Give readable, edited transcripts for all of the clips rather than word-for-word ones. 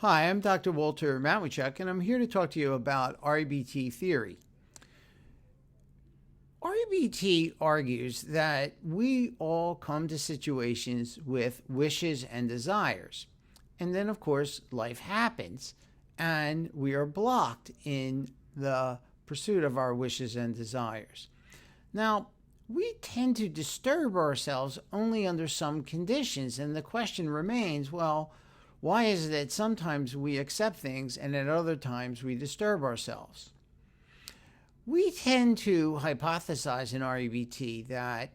Hi, I'm Dr. Walter Matwichuk, and I'm here to talk to you about REBT theory. REBT argues that we all come to situations with wishes and desires. And then, of course, life happens, and we are blocked in the pursuit of our wishes and desires. Now, we tend to disturb ourselves only under some conditions, and the question remains, well, why is it that sometimes we accept things and at other times we disturb ourselves? We tend to hypothesize in REBT that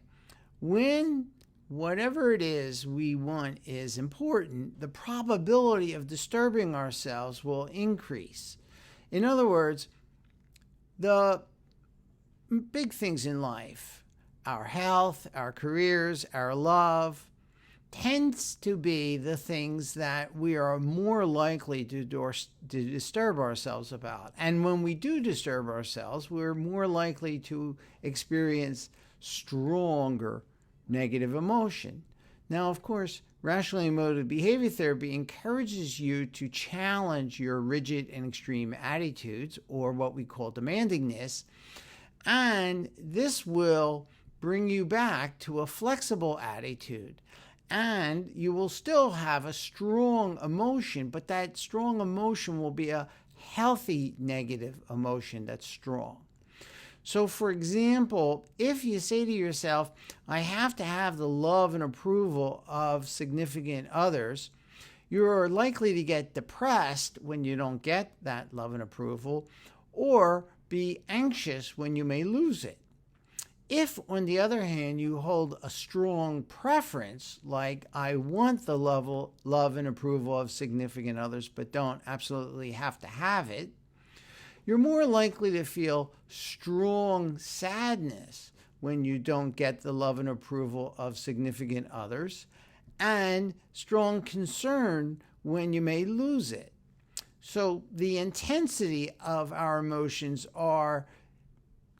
when whatever it is we want is important, the probability of disturbing ourselves will increase. In other words, the big things in life, our health, our careers, our love, tends to be the things that we are more likely to disturb ourselves about. And when we do disturb ourselves, we're more likely to experience stronger negative emotion. Now, of course, rational emotive behavior therapy encourages you to challenge your rigid and extreme attitudes, or what we call demandingness, and this will bring you back to a flexible attitude. And you will still have a strong emotion, but that strong emotion will be a healthy negative emotion that's strong. So, for example, if you say to yourself, I have to have the love and approval of significant others, you're likely to get depressed when you don't get that love and approval, or be anxious when you may lose it. If, on the other hand, you hold a strong preference, like I want the love and approval of significant others, but don't absolutely have to have it, you're more likely to feel strong sadness when you don't get the love and approval of significant others, and strong concern when you may lose it. So the intensity of our emotions are,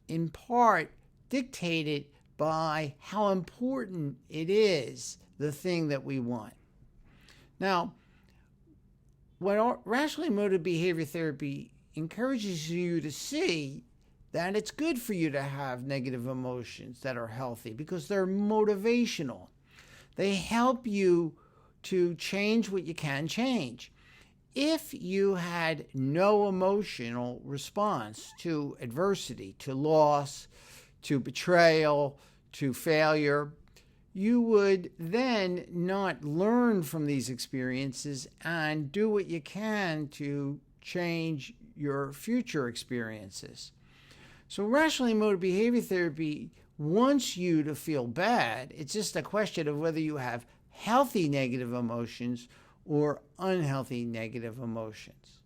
in part, dictated by how important it is, the thing that we want. Now, what rational emotive behavior therapy encourages you to see that it's good for you to have negative emotions that are healthy because they're motivational. They help you to change what you can change. If you had no emotional response to adversity, to loss, to betrayal, to failure, you would then not learn from these experiences and do what you can to change your future experiences. So rational emotive behavior therapy wants you to feel bad. It's just a question of whether you have healthy negative emotions or unhealthy negative emotions.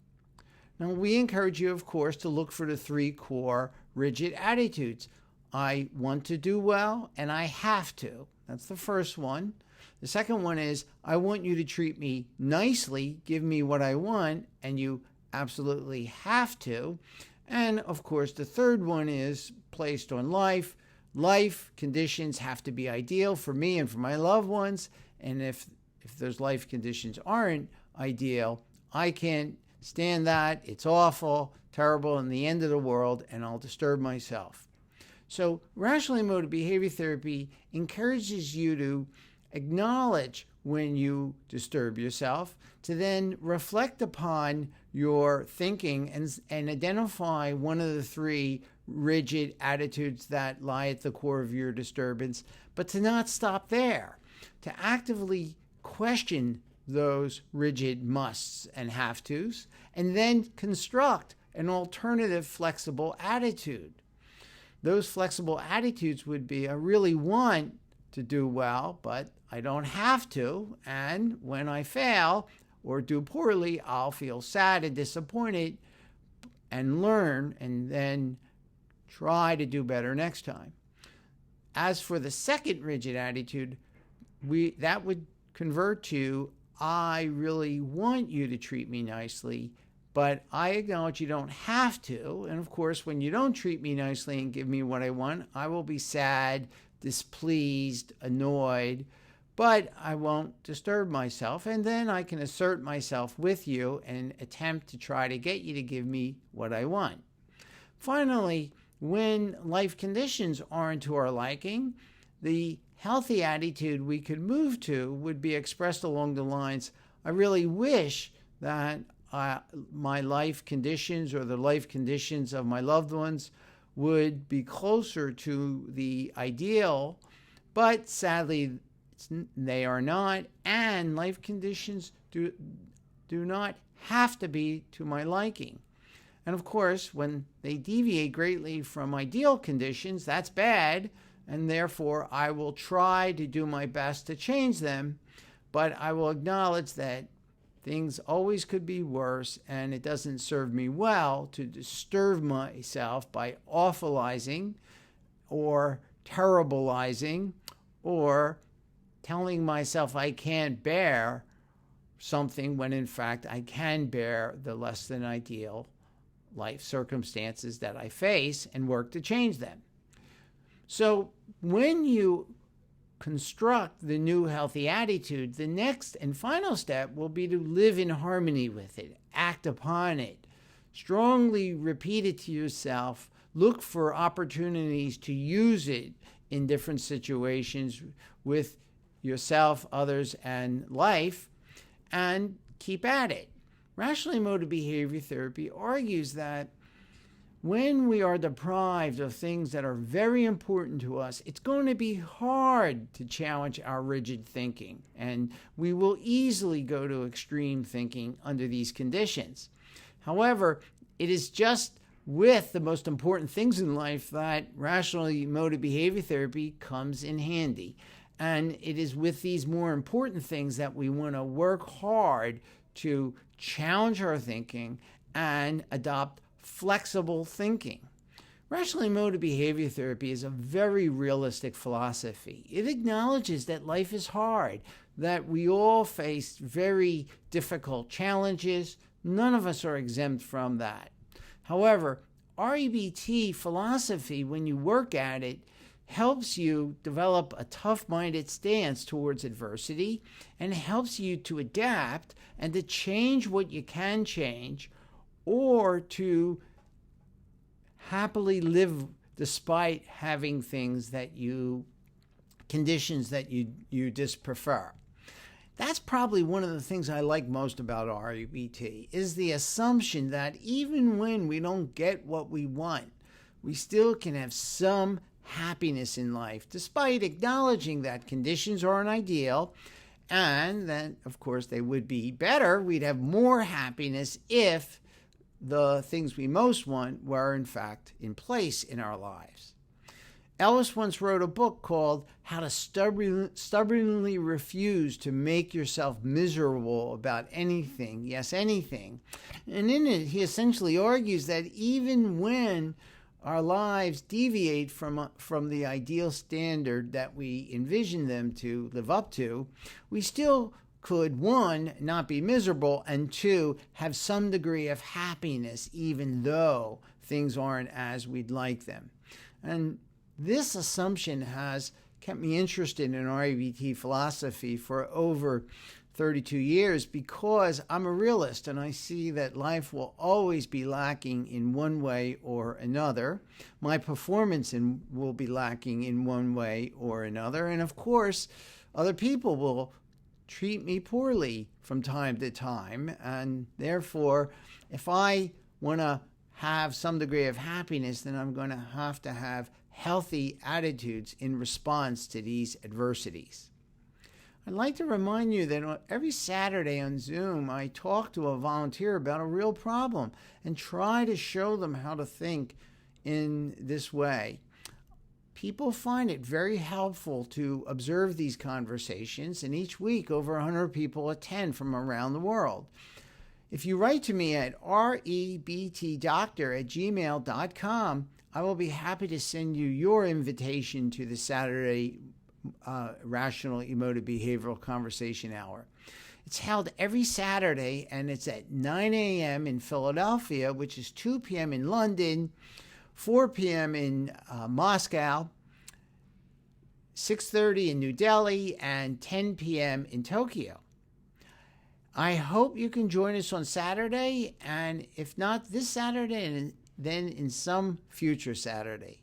Now, we encourage you, of course, to look for the three core rigid attitudes. I want to do well, and I have to. That's the first one. The second one is, I want you to treat me nicely, give me what I want, and you absolutely have to. And, of course, the third one is placed on life. Life conditions have to be ideal for me and for my loved ones. And if those life conditions aren't ideal, I can't stand that. It's awful, terrible, and the end of the world, and I'll disturb myself. So rational emotive behavior therapy encourages you to acknowledge when you disturb yourself, to then reflect upon your thinking and identify one of the three rigid attitudes that lie at the core of your disturbance, but to not stop there, to actively question those rigid musts and have-tos, and then construct an alternative flexible attitude. Those flexible attitudes would be, I really want to do well, but I don't have to. And when I fail or do poorly, I'll feel sad and disappointed and learn and then try to do better next time. As for the second rigid attitude, that would convert to, I really want you to treat me nicely, but I acknowledge you don't have to. And of course, when you don't treat me nicely and give me what I want, I will be sad, displeased, annoyed. but I won't disturb myself, and then I can assert myself with you and attempt to try to get you to give me what I want. Finally, when life conditions aren't to our liking, the healthy attitude we could move to would be expressed along the lines, I really wish that my life conditions or the life conditions of my loved ones would be closer to the ideal, but sadly they are not, and life conditions do not have to be to my liking. And of course, when they deviate greatly from ideal conditions, that's bad, and therefore I will try to do my best to change them, but I will acknowledge that things always could be worse, and it doesn't serve me well to disturb myself by awfulizing or terribilizing or telling myself I can't bear something when in fact I can bear the less than ideal life circumstances that I face and work to change them. So when you construct the new healthy attitude, the next and final step will be to live in harmony with it, act upon it, strongly repeat it to yourself, look for opportunities to use it in different situations with yourself, others, and life, and keep at it. Rational emotive behavior therapy argues that when we are deprived of things that are very important to us, it's going to be hard to challenge our rigid thinking, and we will easily go to extreme thinking under these conditions. However, it is just with the most important things in life that rational emotive behavior therapy comes in handy. And it is with these more important things that we want to work hard to challenge our thinking and adopt flexible thinking. Rational emotive behavior therapy is a very realistic philosophy. It acknowledges that life is hard, that we all face very difficult challenges. None of us are exempt from that. However, REBT philosophy, when you work at it, helps you develop a tough-minded stance towards adversity and helps you to adapt and to change what you can change, or to happily live despite having conditions that you just prefer. That's probably one of the things I like most about REBT, is the assumption that even when we don't get what we want, we still can have some happiness in life, despite acknowledging that conditions aren't ideal, and that, of course, they would be better. We'd have more happiness if the things we most want were, in fact, in place in our lives. Ellis once wrote a book called How to Stubbornly Refuse to Make Yourself Miserable About Anything, Yes, Anything. And in it, he essentially argues that even when our lives deviate from the ideal standard that we envision them to live up to, we still could, one, not be miserable, and two, have some degree of happiness even though things aren't as we'd like them. And this assumption has kept me interested in REBT philosophy for over 32 years because I'm a realist and I see that life will always be lacking in one way or another. My performance will be lacking in one way or another. And of course, other people will treat me poorly from time to time. And therefore, if I want to have some degree of happiness, then I'm going to have healthy attitudes in response to these adversities. I'd like to remind you that every Saturday on Zoom, I talk to a volunteer about a real problem and try to show them how to think in this way. People find it very helpful to observe these conversations, and each week over 100 people attend from around the world. If you write to me at rebtdoctor@gmail.com, I will be happy to send you your invitation to the Saturday Rational Emotive Behavioral Conversation Hour. It's held every Saturday, and it's at 9 a.m. in Philadelphia, which is 2 p.m. in London, 4 p.m. in Moscow, 6:30 in New Delhi, and 10 p.m. in Tokyo. I hope you can join us on Saturday, and if not this Saturday, then in some future Saturday.